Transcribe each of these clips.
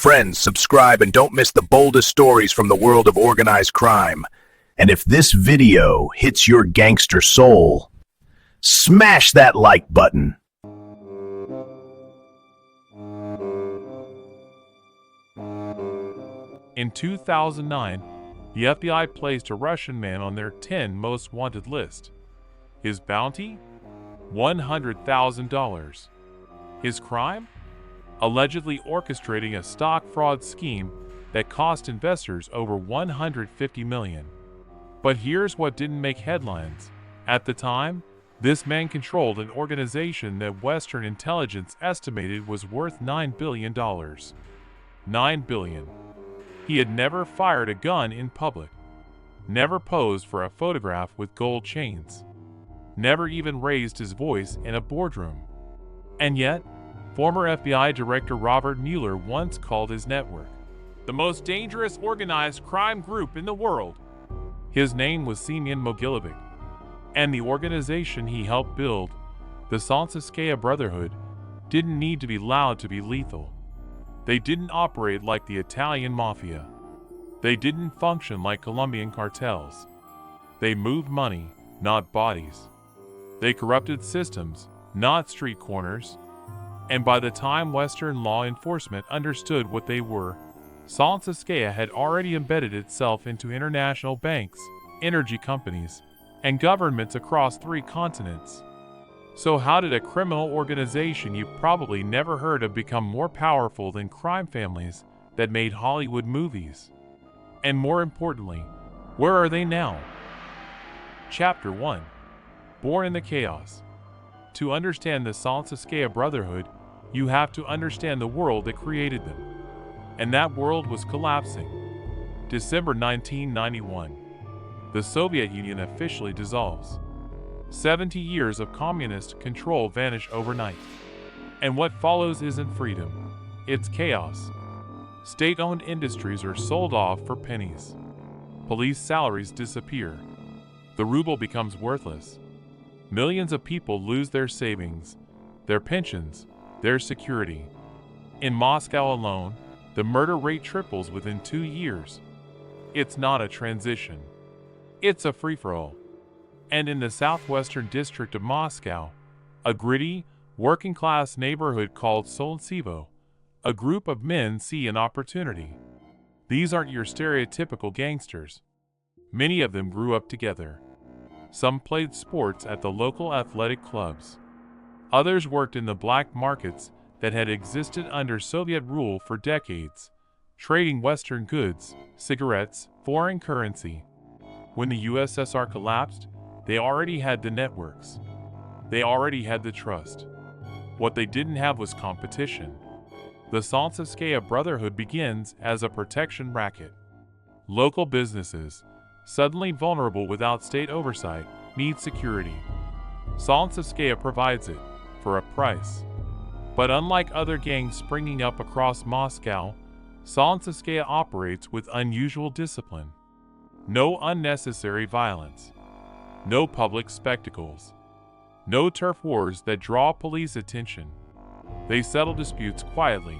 Friends, subscribe and don't miss the boldest stories from the world of organized crime. And if this video hits your gangster soul, smash that like button. In 2009, the FBI placed a Russian man on their 10 most wanted list. His bounty? $100,000. His crime? Allegedly orchestrating a stock fraud scheme that cost investors over $150 million. But here's what didn't make headlines. At the time, this man controlled an organization that Western intelligence estimated was worth $9 billion. $9 billion. He had never fired a gun in public, never posed for a photograph with gold chains, never even raised his voice in a boardroom. And yet, former FBI Director Robert Mueller once called his network the most dangerous organized crime group in the world. His name was Semion Mogilevich, and the organization he helped build, the Solntsevskaya Brotherhood, didn't need to be loud to be lethal. They didn't operate like the Italian Mafia. They didn't function like Colombian cartels. They moved money, not bodies. They corrupted systems, not street corners. And by the time Western law enforcement understood what they were, Solntsevskaya had already embedded itself into international banks, energy companies, and governments across 3 continents. So how did a criminal organization you've probably never heard of become more powerful than crime families that made Hollywood movies? And more importantly, where are they now? Chapter 1. Born in the Chaos. To understand the Solntsevskaya Brotherhood, you have to understand the world that created them. And that world was collapsing. December 1991. The Soviet Union officially dissolves. 70 years of communist control vanish overnight. And what follows isn't freedom, it's chaos. State-owned industries are sold off for pennies. Police salaries disappear. The ruble becomes worthless. Millions of people lose their savings, their pensions, their security. In Moscow alone, the murder rate triples within 2 years. It's not a transition. It's a free-for-all. And in the southwestern district of Moscow, a gritty, working-class neighborhood called Solntsevo, a group of men see an opportunity. These aren't your stereotypical gangsters. Many of them grew up together. Some played sports at the local athletic clubs. Others worked in the black markets that had existed under Soviet rule for decades, trading Western goods, cigarettes, foreign currency. When the USSR collapsed, they already had the networks. They already had the trust. What they didn't have was competition. The Solntsevskaya Brotherhood begins as a protection racket. Local businesses, suddenly vulnerable without state oversight, need security. Solntsevskaya provides it, for a price. But unlike other gangs springing up across Moscow, Solntsevskaya operates with unusual discipline. No unnecessary violence. No public spectacles. No turf wars that draw police attention. They settle disputes quietly.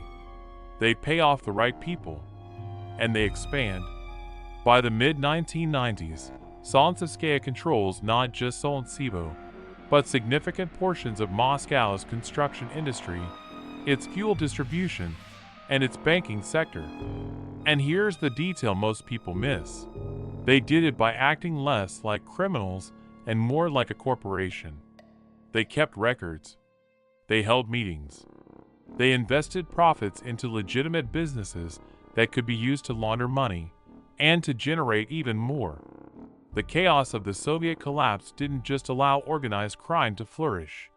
They pay off the right people. And they expand. By the mid-1990s, Solntsevskaya controls not just Solntsevo, but significant portions of Moscow's construction industry, its fuel distribution, and its banking sector. And here's the detail most people miss. They did it by acting less like criminals and more like a corporation. They kept records. They held meetings. They invested profits into legitimate businesses that could be used to launder money and to generate even more. The chaos of the Soviet collapse didn't just allow organized crime to flourish.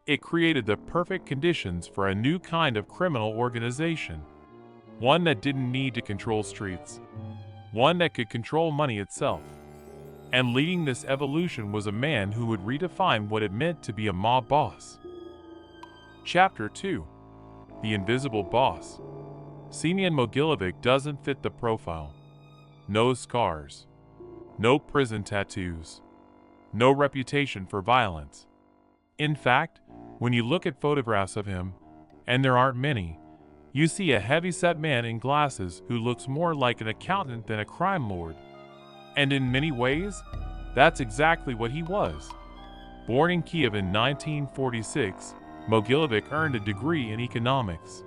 It created the perfect conditions for a new kind of criminal organization. One that didn't need to control streets. One that could control money itself. And leading this evolution was a man who would redefine what it meant to be a mob boss. Chapter 2. The Invisible Boss. Semion Mogilevich doesn't fit the profile. No scars. No prison tattoos. No reputation for violence. In fact, when you look at photographs of him, and there aren't many, You see a heavy-set man in glasses who looks more like an accountant than a crime lord. And in many ways, that's exactly what he was. Born in Kiev in 1946, Mogilevich earned a degree in economics.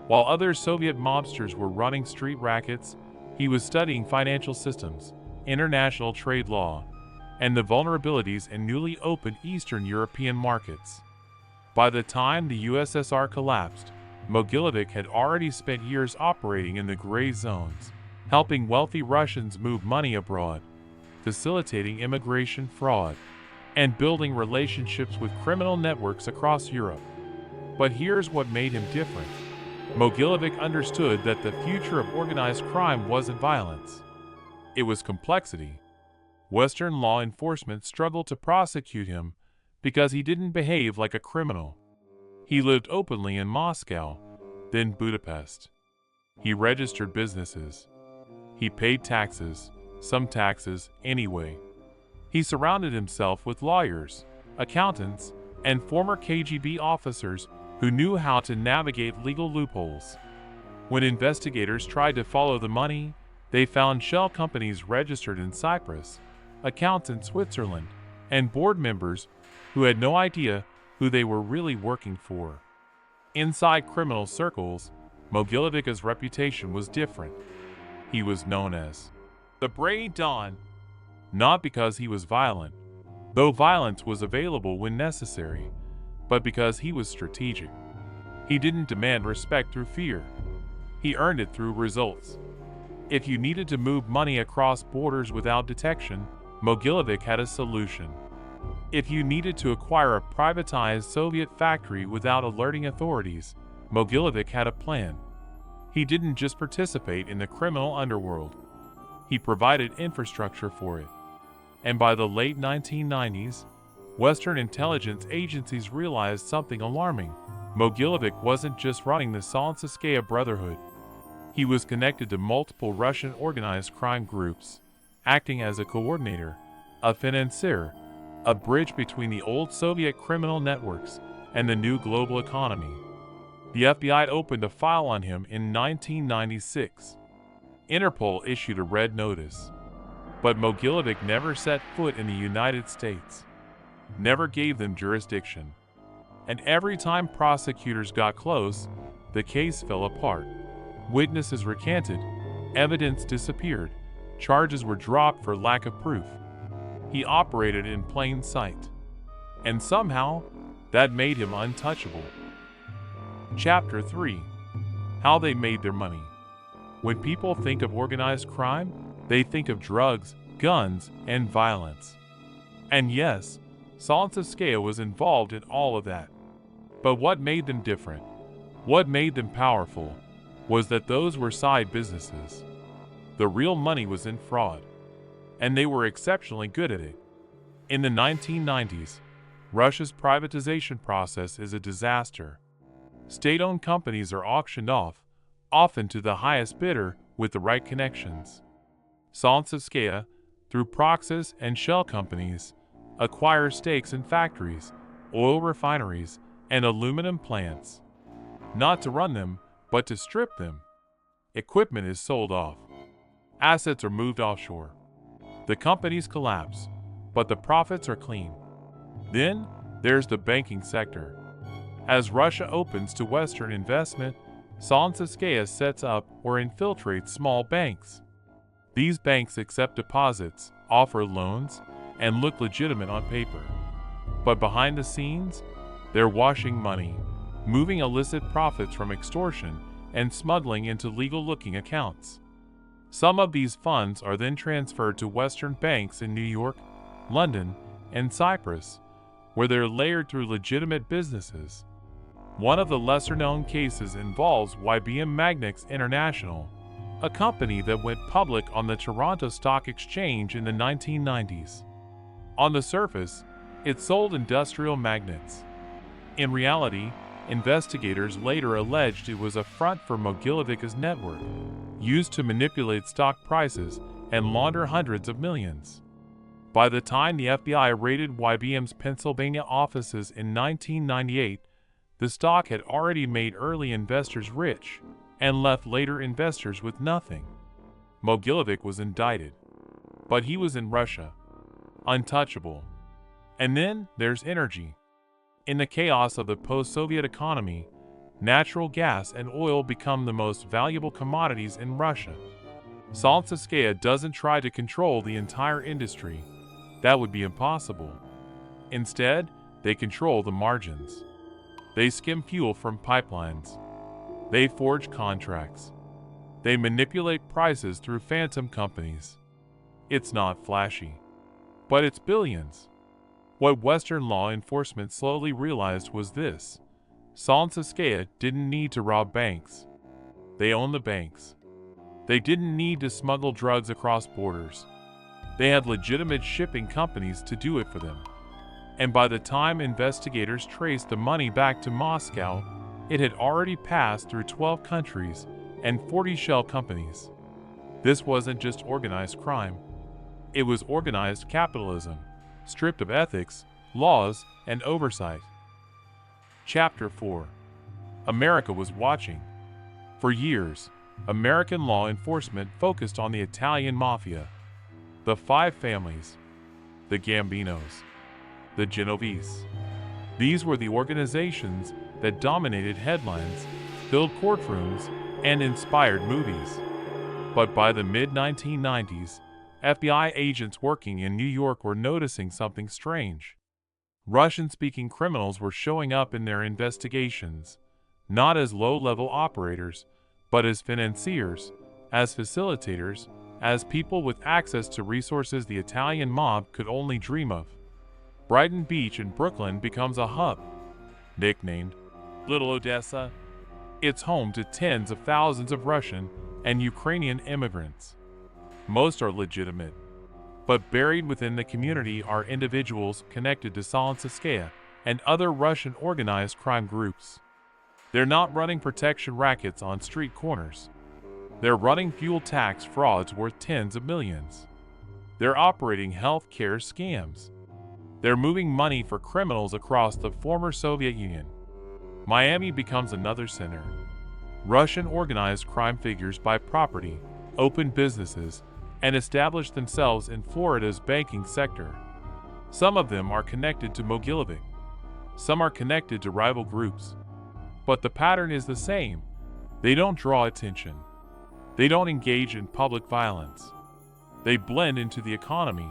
While other Soviet mobsters were running street rackets, he was studying financial systems, international trade law, and the vulnerabilities in newly opened Eastern European markets. By the time the USSR collapsed, Mogilevich had already spent years operating in the gray zones, helping wealthy Russians move money abroad, facilitating immigration fraud, and building relationships with criminal networks across Europe. But here's what made him different. Mogilevich understood that the future of organized crime wasn't violence. It was complexity. Western law enforcement struggled to prosecute him because he didn't behave like a criminal. He lived openly in Moscow, then Budapest. He registered businesses. He paid taxes, some taxes anyway. He surrounded himself with lawyers, accountants, and former KGB officers who knew how to navigate legal loopholes. When investigators tried to follow the money, they found shell companies registered in Cyprus, accounts in Switzerland, and board members who had no idea who they were really working for. Inside criminal circles, Mogilevich's reputation was different. He was known as the Brainy Don, not because he was violent, though violence was available when necessary, but because he was strategic. He didn't demand respect through fear. He earned it through results. If you needed to move money across borders without detection, Mogilevich had a solution. If you needed to acquire a privatized Soviet factory without alerting authorities, Mogilevich had a plan. He didn't just participate in the criminal underworld. He provided infrastructure for it. And by the late 1990s, Western intelligence agencies realized something alarming. Mogilevich wasn't just running the Solntsevskaya Brotherhood. He was connected to multiple Russian organized crime groups, acting as a coordinator, a financier, a bridge between the old Soviet criminal networks and the new global economy. The FBI opened a file on him in 1996. Interpol issued a red notice. But Mogilevich never set foot in the United States, never gave them jurisdiction. And every time prosecutors got close, the case fell apart. Witnesses recanted, evidence disappeared, charges were dropped for lack of proof. He operated in plain sight. And somehow, that made him untouchable. Chapter 3. How they made their money. When people think of organized crime, they think of drugs, guns, and violence. And yes, Solntsevskaya was involved in all of that. But what made them different, what made them powerful, was that those were side businesses. The real money was in fraud. And they were exceptionally good at it. In the 1990s, Russia's privatization process is a disaster. State-owned companies are auctioned off, often to the highest bidder with the right connections. Solntsevskaya, through proxies and shell companies, acquires stakes in factories, oil refineries, and aluminum plants. Not to run them, but to strip them. Equipment is sold off. Assets are moved offshore. The companies collapse, but the profits are clean. Then, there's the banking sector. As Russia opens to Western investment, Solntsevskaya sets up or infiltrates small banks. These banks accept deposits, offer loans, and look legitimate on paper. But behind the scenes, they're washing money, moving illicit profits from extortion, and smuggling into legal-looking accounts. Some of these funds are then transferred to Western banks in New York, London, and Cyprus, where they're layered through legitimate businesses. One of the lesser-known cases involves IBM Magnex International, a company that went public on the Toronto Stock Exchange in the 1990s. On the surface, it sold industrial magnets. In reality, investigators later alleged it was a front for Mogilevich's network, used to manipulate stock prices and launder hundreds of millions. By the time the FBI raided IBM's Pennsylvania offices in 1998, The stock had already made early investors rich and left later investors with nothing. Mogilevich was indicted, but he was in Russia, untouchable. And then there's energy. In the chaos of the post-Soviet economy, natural gas and oil become the most valuable commodities in Russia. Solntsevskaya doesn't try to control the entire industry. That would be impossible. Instead, they control the margins. They skim fuel from pipelines. They forge contracts. They manipulate prices through phantom companies. It's not flashy, but it's billions. What Western law enforcement slowly realized was this: Solntsevskaya didn't need to rob banks. They owned the banks. They didn't need to smuggle drugs across borders. They had legitimate shipping companies to do it for them. And by the time investigators traced the money back to Moscow, it had already passed through 12 countries and 40 shell companies. This wasn't just organized crime. It was organized capitalism, stripped of ethics, laws, and oversight. Chapter 4. America was watching. For years, American law enforcement focused on the Italian Mafia, the Five Families, the Gambinos, the Genovese. These were the organizations that dominated headlines, filled courtrooms, and inspired movies. But by the mid-1990s, FBI agents working in New York were noticing something strange. Russian-speaking criminals were showing up in their investigations, not as low-level operators, but as financiers, as facilitators, as people with access to resources the Italian mob could only dream of. Brighton Beach in Brooklyn becomes a hub. Nicknamed Little Odessa, it's home to tens of thousands of Russian and Ukrainian immigrants. Most are legitimate, but buried within the community are individuals connected to Solntsevskaya and other Russian organized crime groups. They're not running protection rackets on street corners. They're running fuel tax frauds worth tens of millions. They're operating health care scams. They're moving money for criminals across the former Soviet Union. Miami becomes another center. Russian organized crime figures buy property, open businesses, and establish themselves in Florida's banking sector. Some of them are connected to Mogilevich. Some are connected to rival groups. But the pattern is the same. They don't draw attention. They don't engage in public violence. They blend into the economy.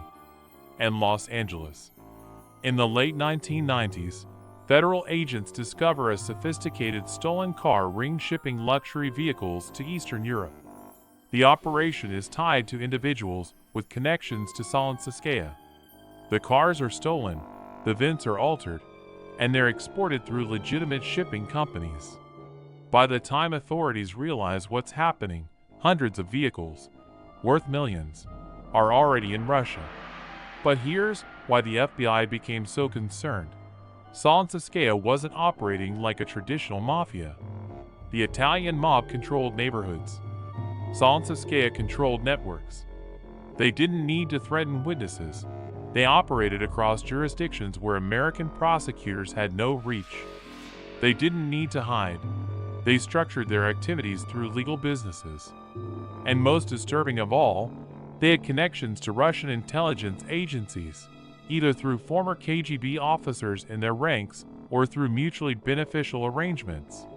And Los Angeles. In the late 1990s, federal agents discover a sophisticated stolen car ring shipping luxury vehicles to Eastern Europe. The operation is tied to individuals with connections to Solntsevskaya. The cars are stolen, the vents are altered, and they're exported through legitimate shipping companies. By the time authorities realize what's happening, hundreds of vehicles, worth millions, are already in Russia. But here's why the FBI became so concerned. Solntsevskaya wasn't operating like a traditional mafia. The Italian mob controlled neighborhoods. Solntsevskaya controlled networks. They didn't need to threaten witnesses. They operated across jurisdictions where American prosecutors had no reach. They didn't need to hide. They structured their activities through legal businesses. And most disturbing of all, they had connections to Russian intelligence agencies, either through former KGB officers in their ranks or through mutually beneficial arrangements.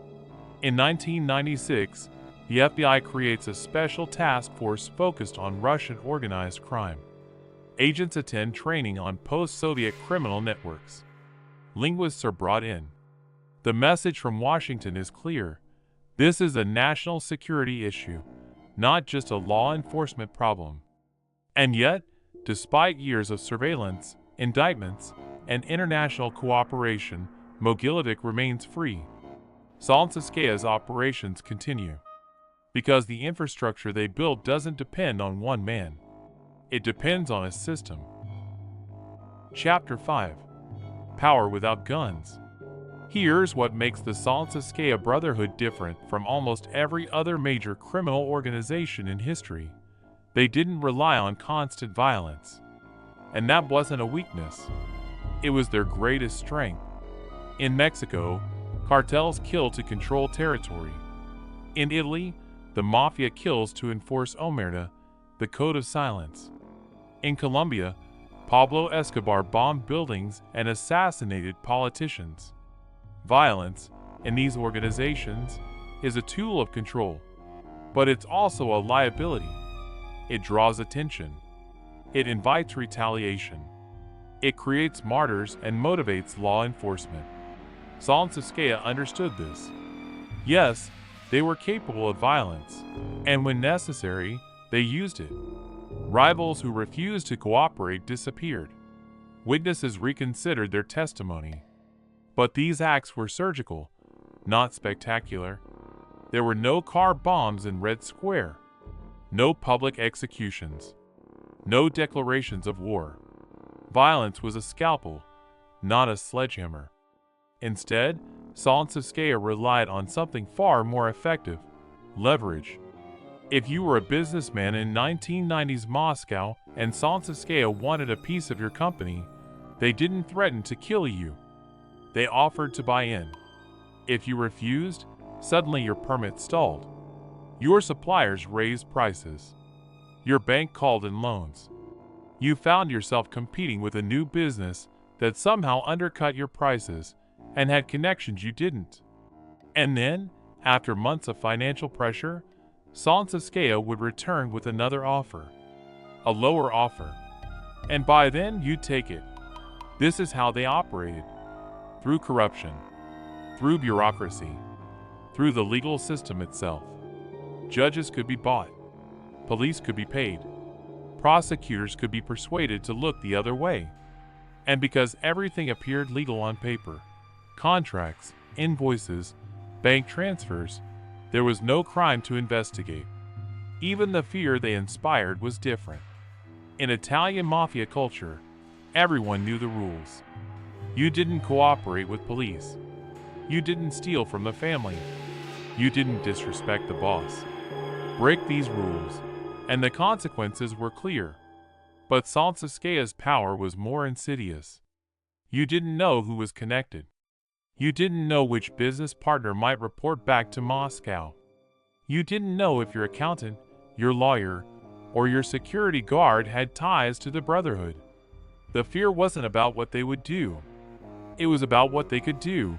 In 1996, the FBI creates a special task force focused on Russian organized crime. Agents attend training on post-Soviet criminal networks. Linguists are brought in. The message from Washington is clear. This is a national security issue, not just a law enforcement problem. And yet, despite years of surveillance, indictments, and international cooperation, Mogilevich remains free. Solntsevskaya's operations continue. Because the infrastructure they built doesn't depend on one man. It depends on a system. Chapter 5. Power without guns. Here's what makes the Solntsevskaya Brotherhood different from almost every other major criminal organization in history. They didn't rely on constant violence. And that wasn't a weakness. It was their greatest strength. In Mexico, Cartels kill to control territory. In Italy, the Mafia kills to enforce omerta, the code of silence. In Colombia, Pablo Escobar bombed buildings and assassinated politicians. Violence, in these organizations, is a tool of control, but it's also a liability. It draws attention. It invites retaliation. It creates martyrs and motivates law enforcement. Solntsevskaya understood this. Yes, they were capable of violence, and when necessary, they used it. Rivals who refused to cooperate disappeared. Witnesses reconsidered their testimony. But these acts were surgical, not spectacular. There were no car bombs in Red Square, no public executions, no declarations of war. Violence was a scalpel, not a sledgehammer. Instead, Solntsevskaya relied on something far more effective: leverage. If you were a businessman in 1990s Moscow and Solntsevskaya wanted a piece of your company, they didn't threaten to kill you. They offered to buy in. If you refused, suddenly your permit stalled. Your suppliers raised prices. Your bank called in loans. You found yourself competing with a new business that somehow undercut your prices and had connections you didn't. And then, after months of financial pressure, Solntsevskaya would return with another offer, a lower offer, and by then you'd take it. This is how they operated: through corruption, through bureaucracy, through the legal system itself. Judges could be bought, police could be paid, prosecutors could be persuaded to look the other way. And because everything appeared legal on paper, contracts, invoices, bank transfers, there was no crime to investigate. Even the fear they inspired was different. In Italian mafia culture, everyone knew the rules. You didn't cooperate with police. You didn't steal from the family. You didn't disrespect the boss. Break these rules, and the consequences were clear. But Solntsevskaya's power was more insidious. You didn't know who was connected. You didn't know which business partner might report back to Moscow. You didn't know if your accountant, your lawyer, or your security guard had ties to the Brotherhood. The fear wasn't about what they would do. It was about what they could do,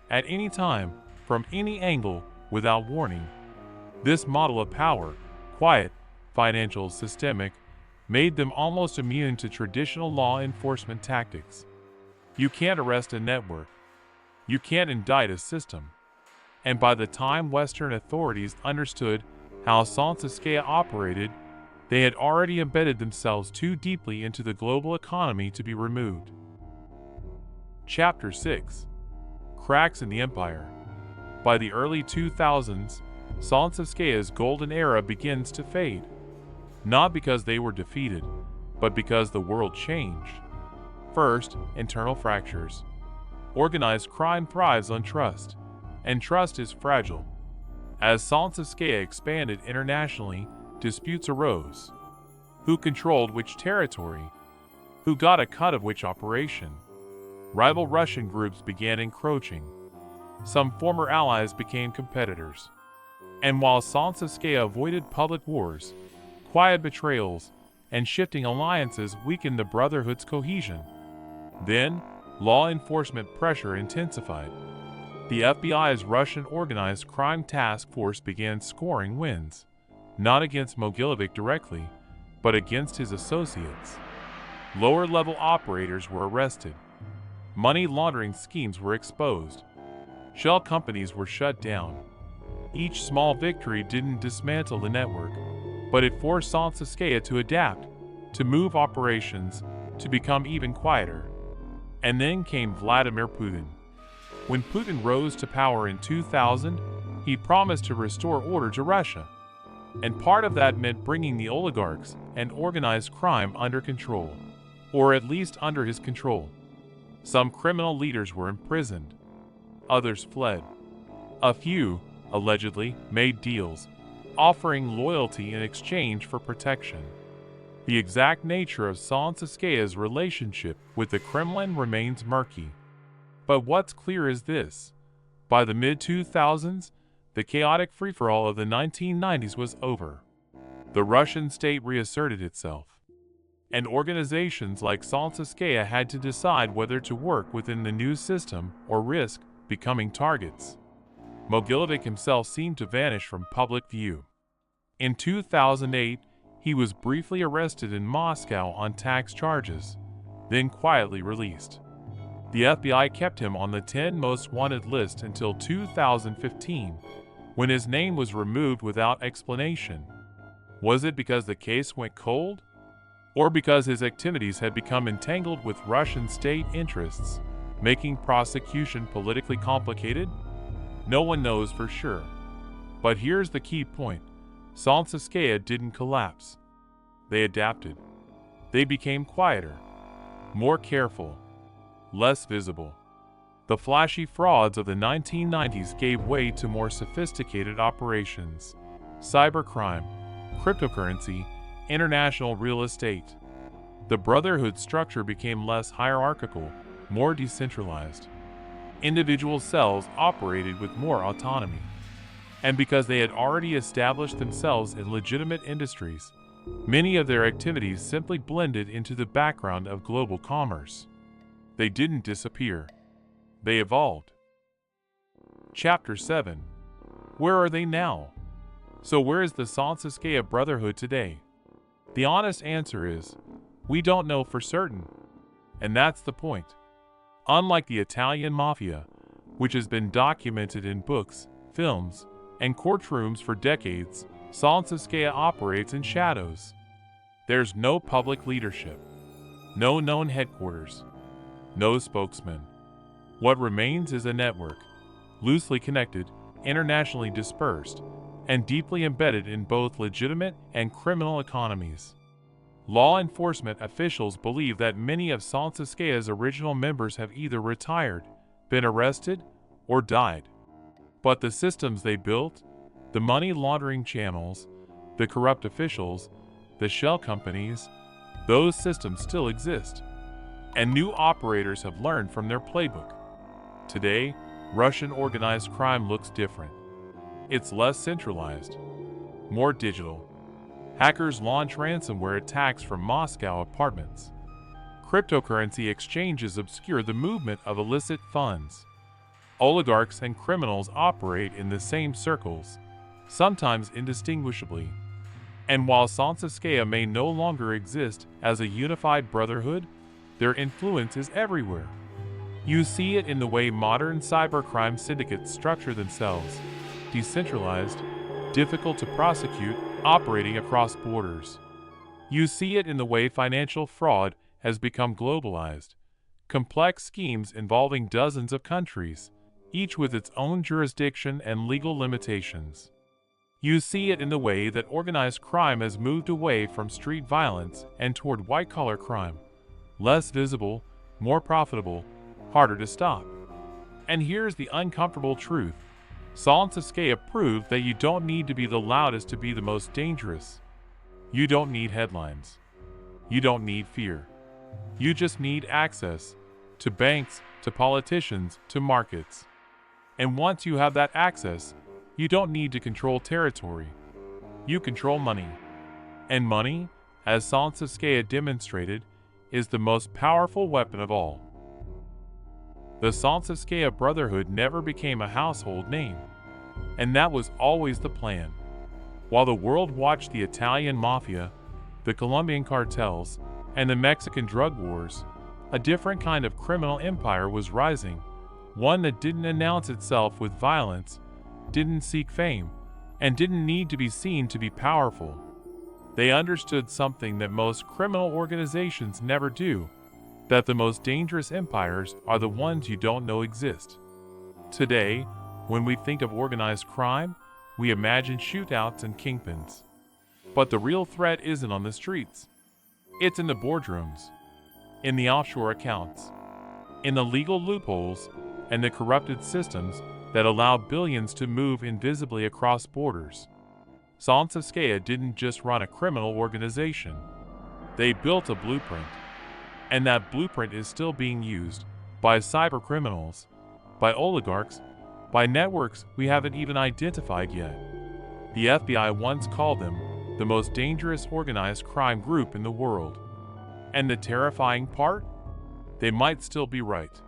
at any time, from any angle, without warning. This model of power, quiet, financial, systemic, made them almost immune to traditional law enforcement tactics. You can't arrest a network. You can't indict a system. And by the time Western authorities understood how Solntsevskaya operated, they had already embedded themselves too deeply into the global economy to be removed. Chapter 6: Cracks in the Empire. By the early 2000s, Solntsevskaya's golden era begins to fade. Not because they were defeated, but because the world changed. First, internal fractures. Organized crime thrives on trust, and trust is fragile. As Solntsevskaya expanded internationally, disputes arose. Who controlled which territory? Who got a cut of which operation? Rival Russian groups began encroaching. Some former allies became competitors. And while Solntsevskaya avoided public wars, quiet betrayals and shifting alliances weakened the Brotherhood's cohesion. Then, law enforcement pressure intensified. The FBI's Russian Organized Crime Task Force began scoring wins, not against Mogilevich directly, but against his associates. Lower-level operators were arrested. Money laundering schemes were exposed. Shell companies were shut down. Each small victory didn't dismantle the network, but it forced Solntsevskaya to adapt, to move operations, to become even quieter. And then came Vladimir Putin. When Putin rose to power in 2000, he promised to restore order to Russia. And part of that meant bringing the oligarchs and organized crime under control, or at least under his control. Some criminal leaders were imprisoned. Others fled. A few, allegedly, made deals, offering loyalty in exchange for protection. The exact nature of Solntsevskaya's relationship with the Kremlin remains murky. But what's clear is this: By the mid-2000s, the chaotic free-for-all of the 1990s was over. The Russian state reasserted itself, and organizations like Solntsevskaya had to decide whether to work within the new system or risk becoming targets. Mogilevich himself seemed to vanish from public view. In 2008, he was briefly arrested in Moscow on tax charges, then quietly released. The FBI kept him on the 10 most wanted list until 2015, when his name was removed without explanation. Was it because the case went cold? Or because his activities had become entangled with Russian state interests, making prosecution politically complicated? No one knows for sure. But here's the key point. Solntsevskaya didn't collapse. They adapted. They became quieter, more careful, less visible. The flashy frauds of the 1990s gave way to more sophisticated operations: cybercrime, cryptocurrency, international real estate. The Brotherhood structure became less hierarchical, more decentralized. Individual cells operated with more autonomy. And because they had already established themselves in legitimate industries, many of their activities simply blended into the background of global commerce. They didn't disappear. They evolved. Chapter 7. Where are they now? So where is the Solntsevskaya Brotherhood today? The honest answer is, we don't know for certain. And that's the point. Unlike the Italian Mafia, which has been documented in books, films, and courtrooms for decades, Solntsevskaya operates in shadows. There's no public leadership, no known headquarters, no spokesman. What remains is a network, loosely connected, internationally dispersed, and deeply embedded in both legitimate and criminal economies. Law enforcement officials believe that many of Solntsevskaya's original members have either retired, been arrested, or died. But the systems they built, the money laundering channels, the corrupt officials, the shell companies, those systems still exist. And new operators have learned from their playbook. Today, Russian organized crime looks different. It's less centralized, more digital. Hackers launch ransomware attacks from Moscow apartments. Cryptocurrency exchanges obscure the movement of illicit funds. Oligarchs and criminals operate in the same circles, sometimes indistinguishably. And while Solntsevskaya may no longer exist as a unified brotherhood, their influence is everywhere. You see it in the way modern cybercrime syndicates structure themselves, decentralized, difficult to prosecute, operating across borders. You see it in the way financial fraud has become globalized, complex schemes involving dozens of countries, each with its own jurisdiction and legal limitations. You see it in the way that organized crime has moved away from street violence and toward white-collar crime, less visible, more profitable, harder to stop. And here's the uncomfortable truth. Solntsevskaya proved that you don't need to be the loudest to be the most dangerous. You don't need headlines. You don't need fear. You just need access to banks, to politicians, to markets. And once you have that access, you don't need to control territory. You control money. And money, as Solntsevskaya demonstrated, is the most powerful weapon of all. The Solntsevskaya Brotherhood never became a household name. And that was always the plan. While the world watched the Italian Mafia, the Colombian cartels, and the Mexican drug wars, a different kind of criminal empire was rising, one that didn't announce itself with violence, didn't seek fame, and didn't need to be seen to be powerful. They understood something that most criminal organizations never do, that the most dangerous empires are the ones you don't know exist. Today, when we think of organized crime, we imagine shootouts and kingpins. But the real threat isn't on the streets. It's in the boardrooms, in the offshore accounts, in the legal loopholes, and the corrupted systems that allow billions to move invisibly across borders. Solntsevskaya didn't just run a criminal organization. They built a blueprint. And that blueprint is still being used by cybercriminals, by oligarchs, by networks we haven't even identified yet. The FBI once called them the most dangerous organized crime group in the world. And the terrifying part? They might still be right.